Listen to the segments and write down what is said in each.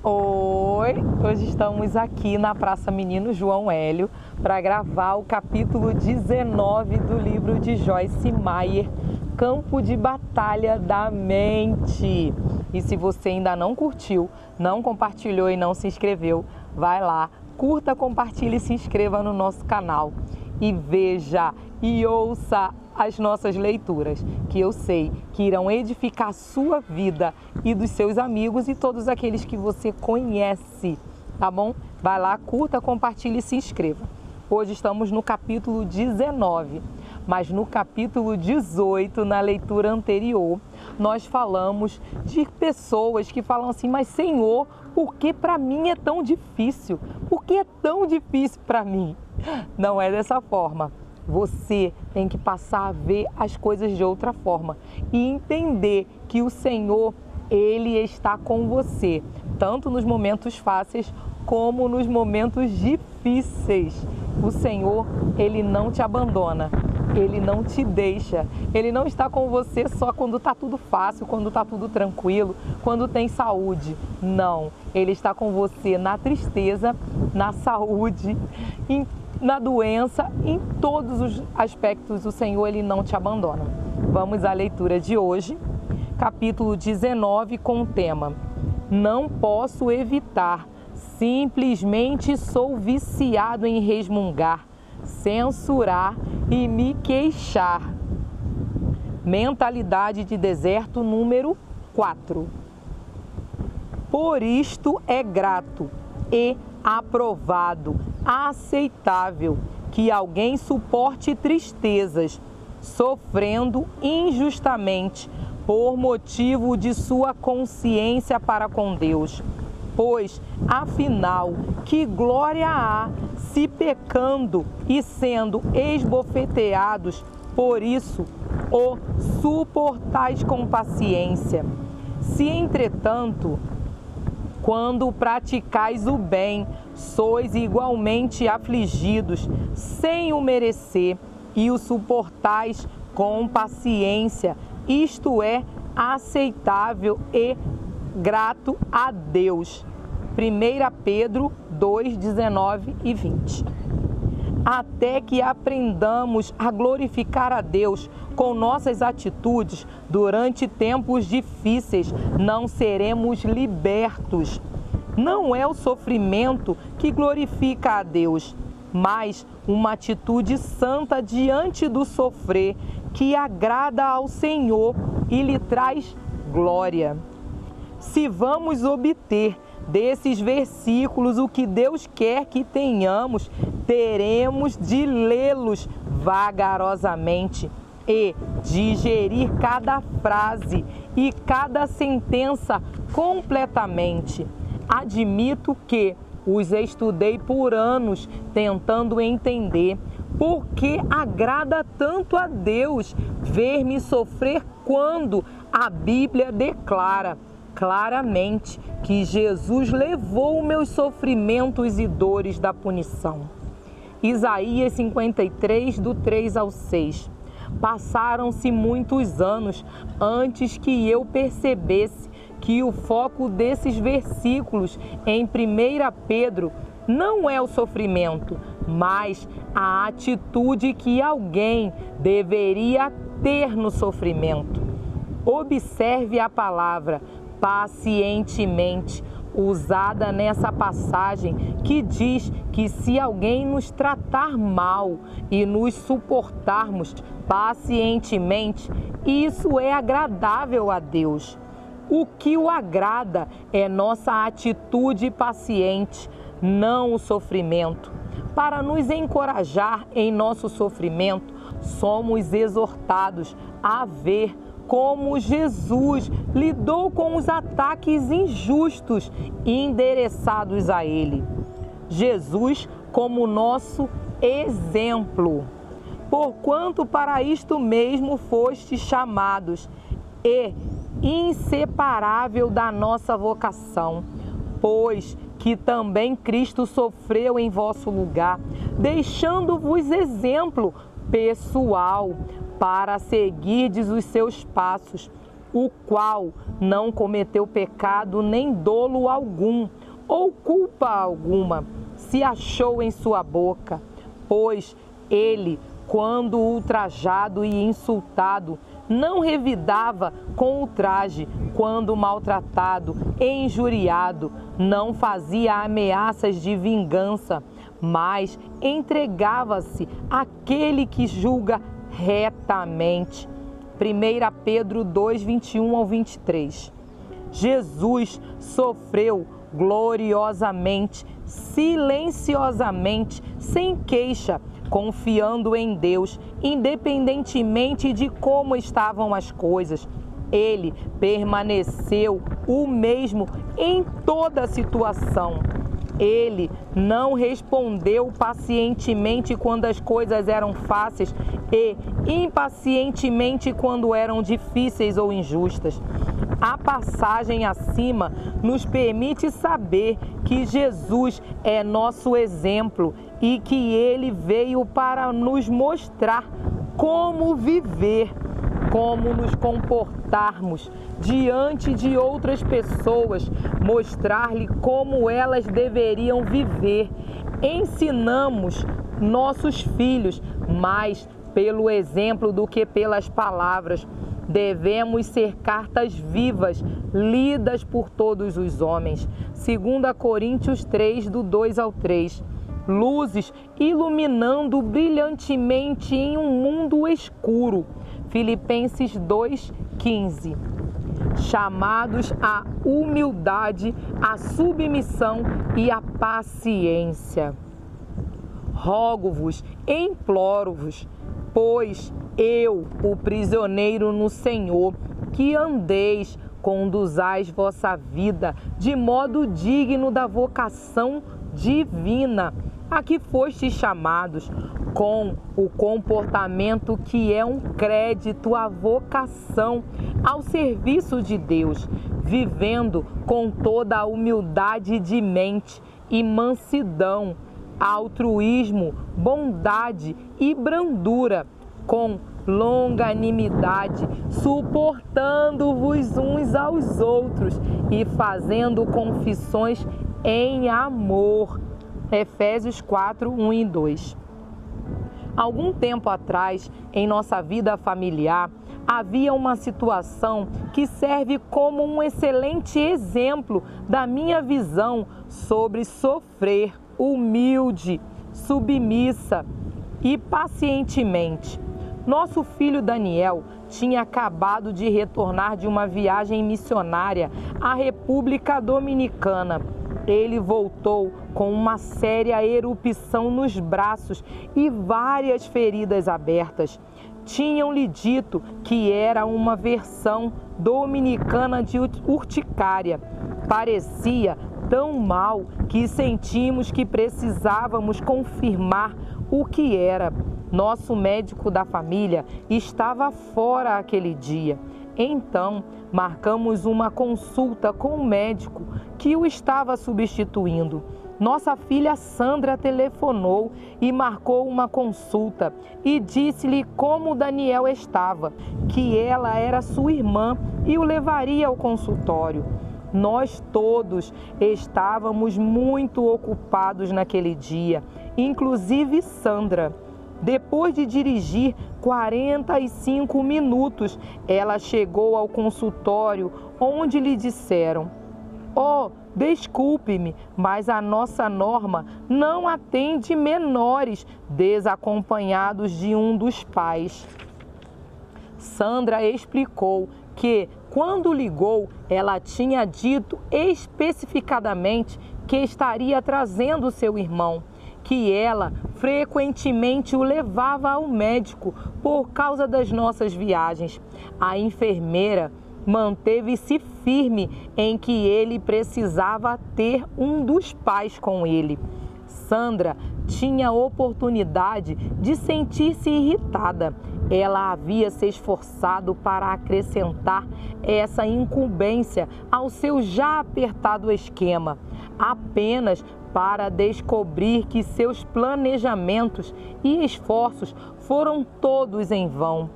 Oi, hoje estamos aqui na Praça Menino João Hélio para gravar o capítulo 19 do livro de Joyce Meyer, Campo de Batalha da Mente. E se você ainda não curtiu, não compartilhou e não se inscreveu, vai lá, curta, compartilhe e se inscreva no nosso canal. E veja e ouça as nossas leituras, que eu sei que irão edificar a sua vida e dos seus amigos e todos aqueles que você conhece, tá bom? Vai lá, curta, compartilhe e se inscreva. Hoje estamos no capítulo 19, mas no capítulo 18, na leitura anterior, nós falamos de pessoas que falam assim, mas Senhor, por que para mim é tão difícil? Por que é tão difícil para mim? Não é dessa forma. Você tem que passar a ver as coisas de outra forma e entender que o Senhor, Ele está com você, tanto nos momentos fáceis como nos momentos difíceis. O Senhor, Ele não te abandona, Ele não te deixa, Ele não está com você só quando está tudo fácil, quando está tudo tranquilo, quando tem saúde. Não, Ele está com você na tristeza, na saúde, na doença, em todos os aspectos. O Senhor, Ele não te abandona. Vamos à leitura de hoje, capítulo 19, com o tema Não posso evitar, simplesmente sou viciado em resmungar, censurar e me queixar. Mentalidade de deserto número 4. Por isto é grato e aprovado, aceitável, que alguém suporte tristezas, sofrendo injustamente por motivo de sua consciência para com Deus. Pois, afinal, que glória há se pecando e sendo esbofeteados, por isso o suportais com paciência. Se, entretanto, quando praticais o bem, sois igualmente afligidos, sem o merecer, e o suportais com paciência, isto é, aceitável e grato a Deus. 1 Pedro 2, 19 e 20. Até que aprendamos a glorificar a Deus com nossas atitudes durante tempos difíceis, não seremos libertos. Não é o sofrimento que glorifica a Deus, mas uma atitude santa diante do sofrer que agrada ao Senhor e lhe traz glória. Se vamos obter desses versículos o que Deus quer que tenhamos, teremos de lê-los vagarosamente e digerir cada frase e cada sentença completamente. Admito que os estudei por anos tentando entender por que agrada tanto a Deus ver-me sofrer quando a Bíblia declara claramente que Jesus levou meus sofrimentos e dores da punição. Isaías 53, do 3 ao 6. Passaram-se muitos anos antes que eu percebesse que o foco desses versículos em 1 Pedro não é o sofrimento, mas a atitude que alguém deveria ter no sofrimento. Observe a palavra pacientemente usada nessa passagem, que diz que se alguém nos tratar mal e nos suportarmos pacientemente, isso é agradável a Deus. O que o agrada é nossa atitude paciente, não o sofrimento. Para nos encorajar em nosso sofrimento, somos exortados a ver como Jesus lidou com os ataques injustos endereçados a Ele. Jesus como nosso exemplo. Porquanto para isto mesmo fostes chamados, e inseparável da nossa vocação, pois que também Cristo sofreu em vosso lugar, deixando-vos exemplo pessoal, para seguirdes os seus passos, o qual não cometeu pecado nem dolo algum, ou culpa alguma se achou em sua boca, pois ele, quando ultrajado e insultado, não revidava com ultraje, quando maltratado e injuriado, não fazia ameaças de vingança, mas entregava-se àquele que julga retamente. 1 Pedro 2, 21 ao 23. Jesus sofreu gloriosamente, silenciosamente, sem queixa, confiando em Deus, independentemente de como estavam as coisas. Ele permaneceu o mesmo em toda situação. Ele não respondeu pacientemente quando as coisas eram fáceis e impacientemente quando eram difíceis ou injustas. A passagem acima nos permite saber que Jesus é nosso exemplo e que ele veio para nos mostrar como viver, como nos comportarmos diante de outras pessoas, mostrar-lhe como elas deveriam viver. Ensinamos nossos filhos mais pelo exemplo do que pelas palavras. Devemos ser cartas vivas, lidas por todos os homens. 2 Coríntios 3, do 2 ao 3. Luzes iluminando brilhantemente em um mundo escuro. Filipenses 2, 15. Chamados à humildade, à submissão e à paciência. Rogo-vos, imploro-vos, pois eu, o prisioneiro no Senhor, que andeis, conduzais vossa vida de modo digno da vocação divina a que fostes chamados, com o comportamento que é um crédito à vocação, ao serviço de Deus, vivendo com toda a humildade de mente e mansidão, altruísmo, bondade e brandura, com longanimidade, suportando-vos uns aos outros e fazendo confissões em amor. Efésios 4, 1 e 2. Algum tempo atrás, em nossa vida familiar, havia uma situação que serve como um excelente exemplo da minha visão sobre sofrer humilde, submissa e pacientemente. Nosso filho Daniel tinha acabado de retornar de uma viagem missionária à República Dominicana. Ele voltou com uma séria erupção nos braços e várias feridas abertas. Tinham-lhe dito que era uma versão dominicana de urticária. Parecia tão mal que sentimos que precisávamos confirmar o que era. Nosso médico da família estava fora aquele dia. Então, marcamos uma consulta com o médico que o estava substituindo. Nossa filha Sandra telefonou e marcou uma consulta e disse-lhe como Daniel estava, que ela era sua irmã e o levaria ao consultório. Nós todos estávamos muito ocupados naquele dia, inclusive Sandra. Depois de dirigir 45 minutos, ela chegou ao consultório, onde lhe disseram: "Oh, desculpe-me, mas a nossa norma não atende menores desacompanhados de um dos pais." Sandra explicou que, quando ligou, ela tinha dito especificadamente que estaria trazendo seu irmão, que ela frequentemente o levava ao médico por causa das nossas viagens. A enfermeira manteve-se firme em que ele precisava ter um dos pais com ele. Sandra tinha a oportunidade de sentir-se irritada. Ela havia se esforçado para acrescentar essa incumbência ao seu já apertado esquema, apenas para descobrir que seus planejamentos e esforços foram todos em vão.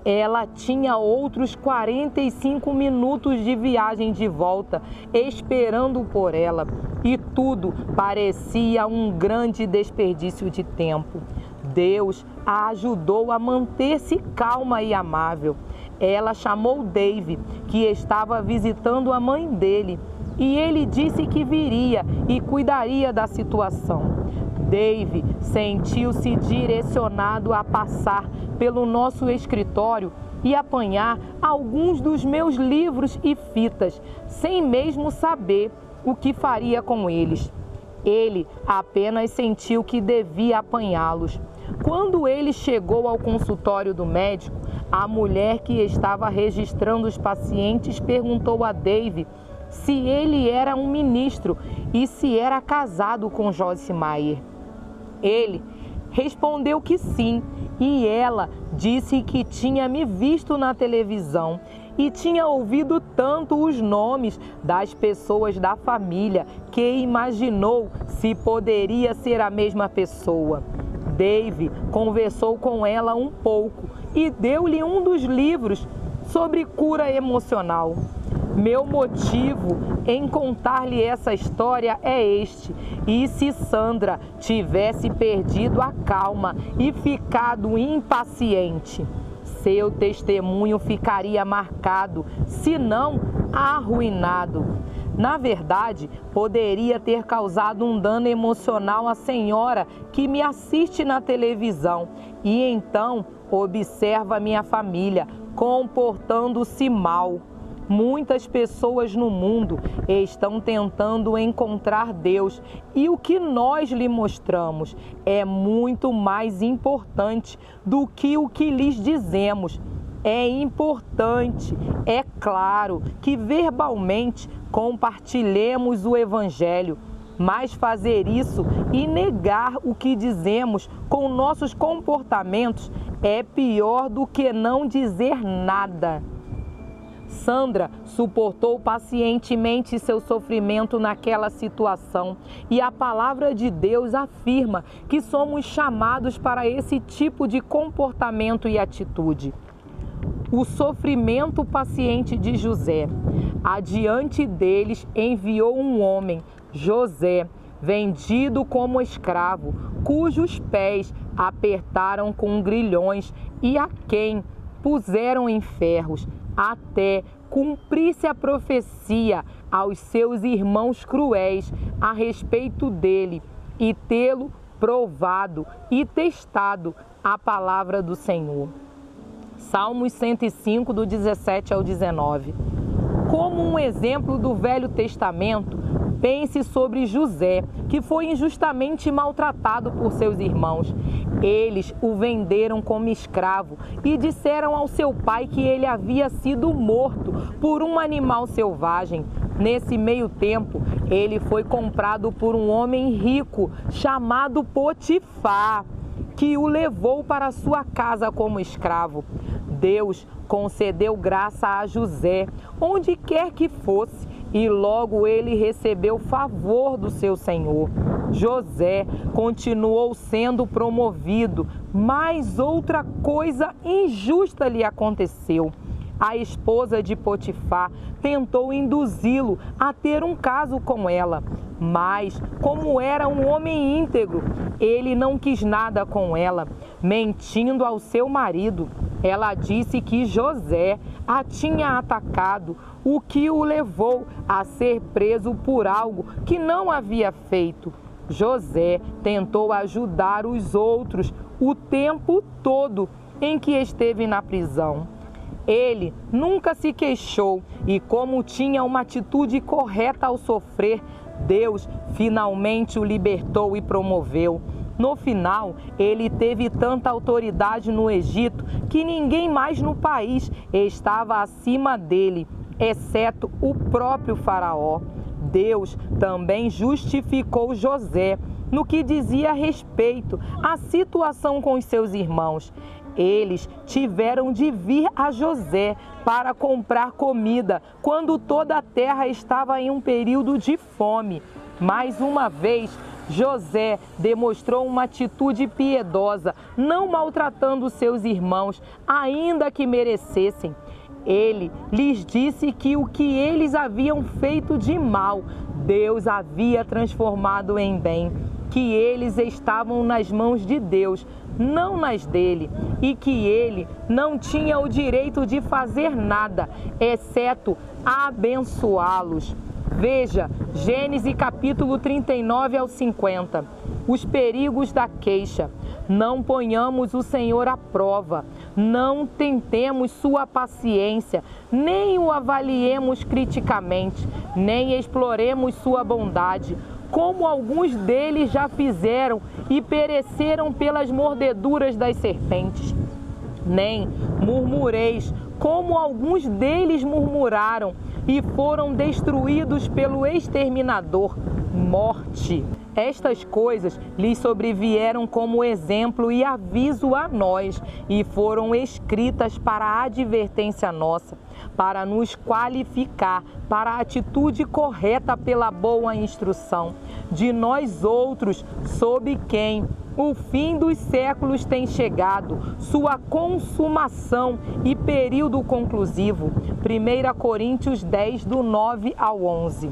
Ela tinha outros 45 minutos de viagem de volta, esperando por ela, e tudo parecia um grande desperdício de tempo. Deus a ajudou a manter-se calma e amável. Ela chamou Dave, que estava visitando a mãe dele, e ele disse que viria e cuidaria da situação. Dave sentiu-se direcionado a passar pelo nosso escritório e apanhar alguns dos meus livros e fitas, sem mesmo saber o que faria com eles. Ele apenas sentiu que devia apanhá-los. Quando ele chegou ao consultório do médico, a mulher que estava registrando os pacientes perguntou a Dave se ele era um ministro e se era casado com Joyce Meyer. Ele respondeu que sim, e ela disse que tinha me visto na televisão e tinha ouvido tanto os nomes das pessoas da família que imaginou se poderia ser a mesma pessoa. Dave conversou com ela um pouco e deu-lhe um dos livros sobre cura emocional. Meu motivo em contar-lhe essa história é este: e se Sandra tivesse perdido a calma e ficado impaciente, seu testemunho ficaria marcado, se não arruinado. Na verdade, poderia ter causado um dano emocional à senhora que me assiste na televisão e então observa minha família comportando-se mal. Muitas pessoas no mundo estão tentando encontrar Deus e o que nós lhe mostramos é muito mais importante do que o que lhes dizemos. É importante, é claro, que verbalmente compartilhemos o Evangelho, mas fazer isso e negar o que dizemos com nossos comportamentos é pior do que não dizer nada. Sandra suportou pacientemente seu sofrimento naquela situação e a palavra de Deus afirma que somos chamados para esse tipo de comportamento e atitude. O sofrimento paciente de José. Adiante deles enviou um homem, José, vendido como escravo, cujos pés apertaram com grilhões e a quem puseram em ferros, até cumprisse a profecia aos seus irmãos cruéis a respeito dele e tê-lo provado e testado a palavra do Senhor. Salmos 105, do 17 ao 19. Como um exemplo do Velho Testamento, pense sobre José, que foi injustamente maltratado por seus irmãos. Eles o venderam como escravo e disseram ao seu pai que ele havia sido morto por um animal selvagem. Nesse meio tempo, ele foi comprado por um homem rico chamado Potifar, que o levou para sua casa como escravo. Deus concedeu graça a José, onde quer que fosse, e logo ele recebeu favor do seu senhor. José continuou sendo promovido, mas outra coisa injusta lhe aconteceu. A esposa de Potifar tentou induzi-lo a ter um caso com ela, mas, como era um homem íntegro, ele não quis nada com ela. Mentindo ao seu marido, ela disse que José a tinha atacado, o que o levou a ser preso por algo que não havia feito. José tentou ajudar os outros o tempo todo em que esteve na prisão. Ele nunca se queixou e, como tinha uma atitude correta ao sofrer, Deus finalmente o libertou e promoveu. No final, ele teve tanta autoridade no Egito que ninguém mais no país estava acima dele, exceto o próprio faraó. Deus também justificou José no que dizia respeito à situação com os seus irmãos. Eles tiveram de vir a José para comprar comida quando toda a terra estava em um período de fome. Mais uma vez, José demonstrou uma atitude piedosa, não maltratando seus irmãos, ainda que merecessem. Ele lhes disse que o que eles haviam feito de mal, Deus havia transformado em bem, que eles estavam nas mãos de Deus, não nas dele, e que ele não tinha o direito de fazer nada, exceto abençoá-los. Veja, Gênesis capítulo 39 ao 50. Os perigos da queixa. Não ponhamos o Senhor à prova, não tentemos sua paciência, nem o avaliemos criticamente, nem exploremos sua bondade, como alguns deles já fizeram e pereceram pelas mordeduras das serpentes. Nem murmureis, como alguns deles murmuraram e foram destruídos pelo exterminador, morte. Estas coisas lhes sobrevieram como exemplo e aviso a nós, e foram escritas para a advertência nossa, para nos qualificar para a atitude correta pela boa instrução de nós outros, sob quem o fim dos séculos tem chegado, sua consumação e período conclusivo. 1 Coríntios 10, do 9 ao 11.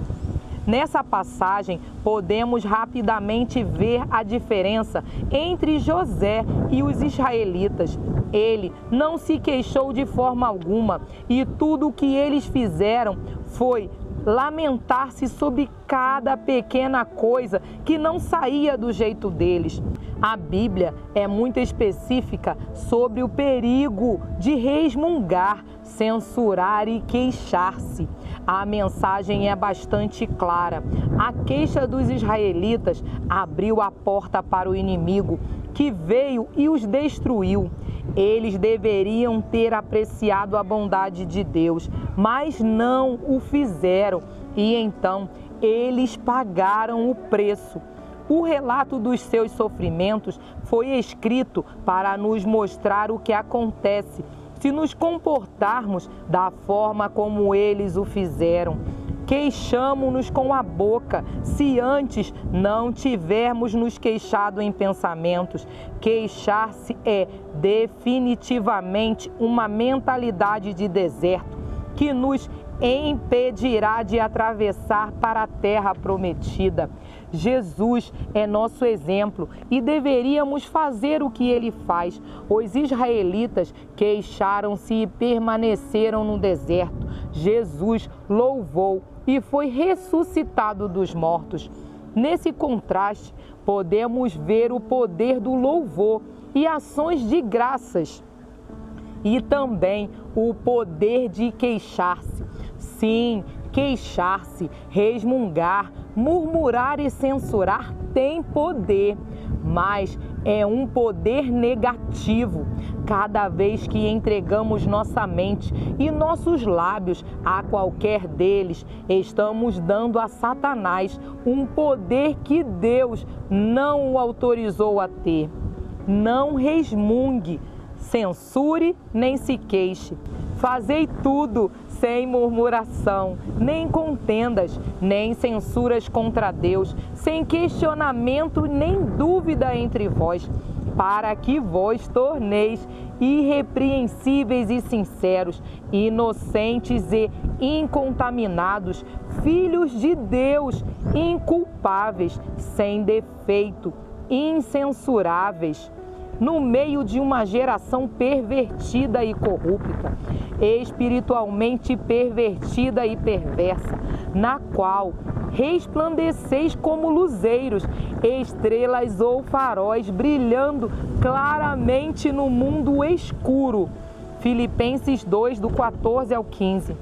Nessa passagem, podemos rapidamente ver a diferença entre José e os israelitas. Ele não se queixou de forma alguma e tudo o que eles fizeram foi lamentar-se sobre cada pequena coisa que não saía do jeito deles. A Bíblia é muito específica sobre o perigo de resmungar, censurar e queixar-se. A mensagem é bastante clara. A queixa dos israelitas abriu a porta para o inimigo, que veio e os destruiu. Eles deveriam ter apreciado a bondade de Deus, mas não o fizeram, e então eles pagaram o preço. O relato dos seus sofrimentos foi escrito para nos mostrar o que acontece se nos comportarmos da forma como eles o fizeram. Queixamo-nos com a boca, se antes não tivermos nos queixado em pensamentos. Queixar-se é definitivamente uma mentalidade de deserto que nos impedirá de atravessar para a terra prometida. Jesus é nosso exemplo e deveríamos fazer o que ele faz. Os israelitas queixaram-se e permaneceram no deserto. Jesus louvou e foi ressuscitado dos mortos. Nesse contraste, podemos ver o poder do louvor e ações de graças, e também o poder de queixar-se. Sim, queixar-se, resmungar, murmurar e censurar tem poder, mas é um poder negativo. Cada vez que entregamos nossa mente e nossos lábios a qualquer deles, estamos dando a Satanás um poder que Deus não o autorizou a ter. Não resmungue, censure nem se queixe. Fazei tudo sem murmuração, nem contendas, nem censuras contra Deus, sem questionamento nem dúvida entre vós, para que vos torneis irrepreensíveis e sinceros, inocentes e incontaminados, filhos de Deus, inculpáveis, sem defeito, incensuráveis, no meio de uma geração pervertida e corrupta, espiritualmente pervertida e perversa, na qual resplandeceis como luzeiros, estrelas ou faróis brilhando claramente no mundo escuro. Filipenses 2, do 14 ao 15.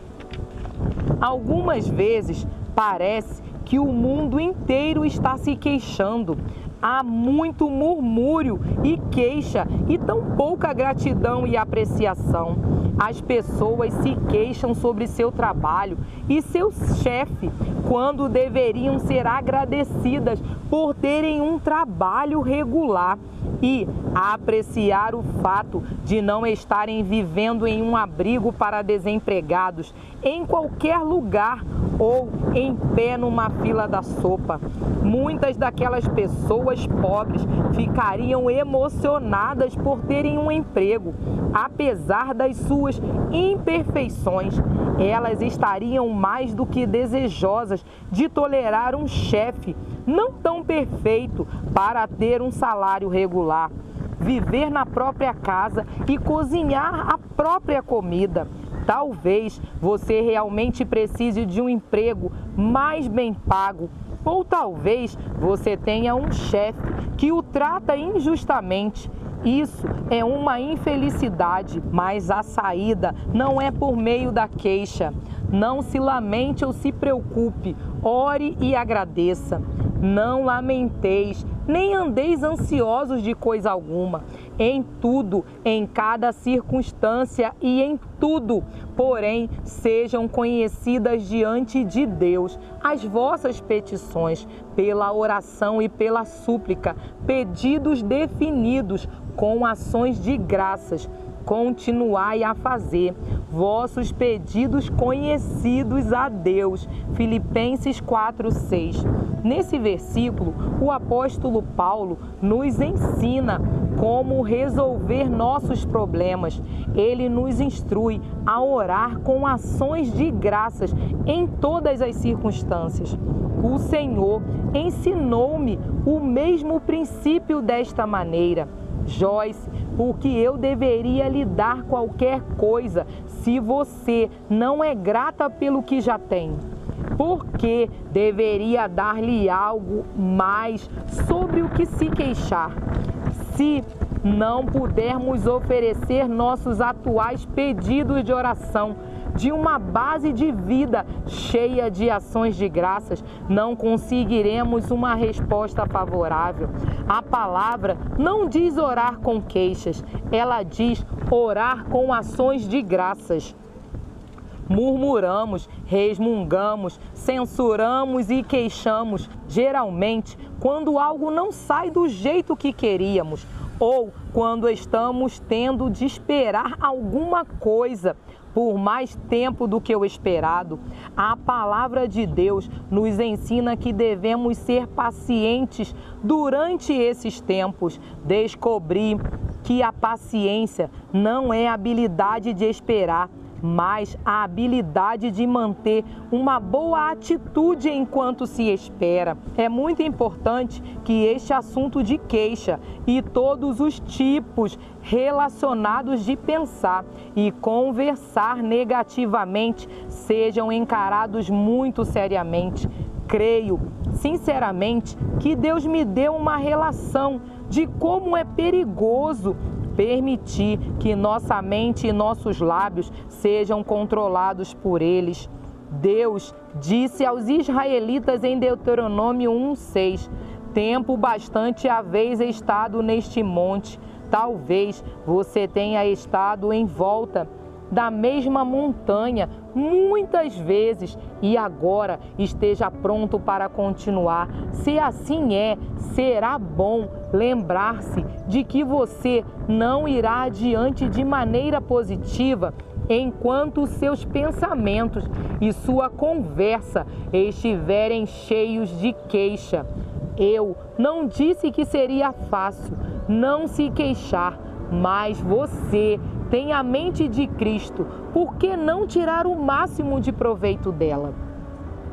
Algumas vezes parece que o mundo inteiro está se queixando. Há muito murmúrio e queixa e tão pouca gratidão e apreciação. As pessoas se queixam sobre seu trabalho e seu chefe, quando deveriam ser agradecidas por terem um trabalho regular e apreciar o fato de não estarem vivendo em um abrigo para desempregados em qualquer lugar ou em pé numa fila da sopa. Muitas daquelas pessoas pobres ficariam emocionadas por terem um emprego. Apesar das suas imperfeições, elas estariam mais do que desejosas de tolerar um chefe não tão perfeito para ter um salário regular, viver na própria casa e cozinhar a própria comida. Talvez você realmente precise de um emprego mais bem pago, ou talvez você tenha um chefe que o trata injustamente. Isso é uma infelicidade, mas a saída não é por meio da queixa. Não se lamente ou se preocupe, ore e agradeça. Não lamenteis, nem andeis ansiosos de coisa alguma. Em tudo, em cada circunstância e em tudo, porém, sejam conhecidas diante de Deus as vossas petições, pela oração e pela súplica, pedidos definidos com ações de graças. Continuai a fazer vossos pedidos conhecidos a Deus. Filipenses 4:6. Nesse versículo, o apóstolo Paulo nos ensina como resolver nossos problemas. Ele nos instrui a orar com ações de graças em todas as circunstâncias. O Senhor ensinou-me o mesmo princípio desta maneira. Joyce, porque eu deveria lhe dar qualquer coisa se você não é grata pelo que já tem? Por que deveria dar-lhe algo mais sobre o que se queixar? Se não pudermos oferecer nossos atuais pedidos de oração de uma base de vida cheia de ações de graças, não conseguiremos uma resposta favorável. A palavra não diz orar com queixas, ela diz orar com ações de graças. Murmuramos, resmungamos, censuramos e queixamos, geralmente quando algo não sai do jeito que queríamos ou quando estamos tendo de esperar alguma coisa por mais tempo do que o esperado. A palavra de Deus nos ensina que devemos ser pacientes durante esses tempos. Descobri que a paciência não é a habilidade de esperar, mas a habilidade de manter uma boa atitude enquanto se espera. É muito importante que este assunto de queixa e todos os tipos relacionados de pensar e conversar negativamente sejam encarados muito seriamente. Creio, sinceramente, que Deus me deu uma relação de como é perigoso permitir que nossa mente e nossos lábios sejam controlados por eles. Deus disse aos israelitas em Deuteronômio 1:6: tempo bastante haveis estado neste monte. Talvez você tenha estado em volta da mesma montanha muitas vezes e agora esteja pronto para continuar. Se assim é, será bom lembrar-se de que você não irá adiante de maneira positiva enquanto seus pensamentos e sua conversa estiverem cheios de queixa. Eu não disse que seria fácil não se queixar, mas você tem a mente de Cristo, por que não tirar o máximo de proveito dela?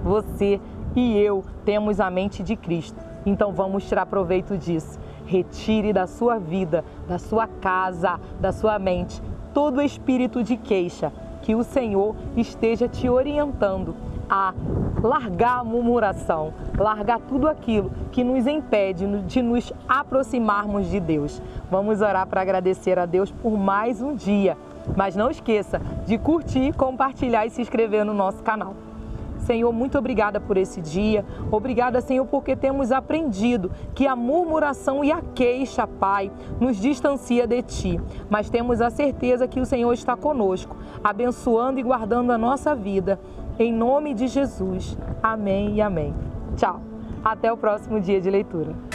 Você e eu temos a mente de Cristo, então vamos tirar proveito disso. Retire da sua vida, da sua casa, da sua mente, todo espírito de queixa, que o Senhor esteja te orientando a largar a murmuração, largar tudo aquilo que nos impede de nos aproximarmos de Deus. Vamos orar para agradecer a Deus por mais um dia, mas não esqueça de curtir, compartilhar e se inscrever no nosso canal. Senhor, muito obrigada por esse dia. Obrigada, Senhor, porque temos aprendido que a murmuração e a queixa, Pai, nos distancia de Ti. Mas temos a certeza que o Senhor está conosco, abençoando e guardando a nossa vida. Em nome de Jesus. Amém e amém. Tchau. Até o próximo dia de leitura.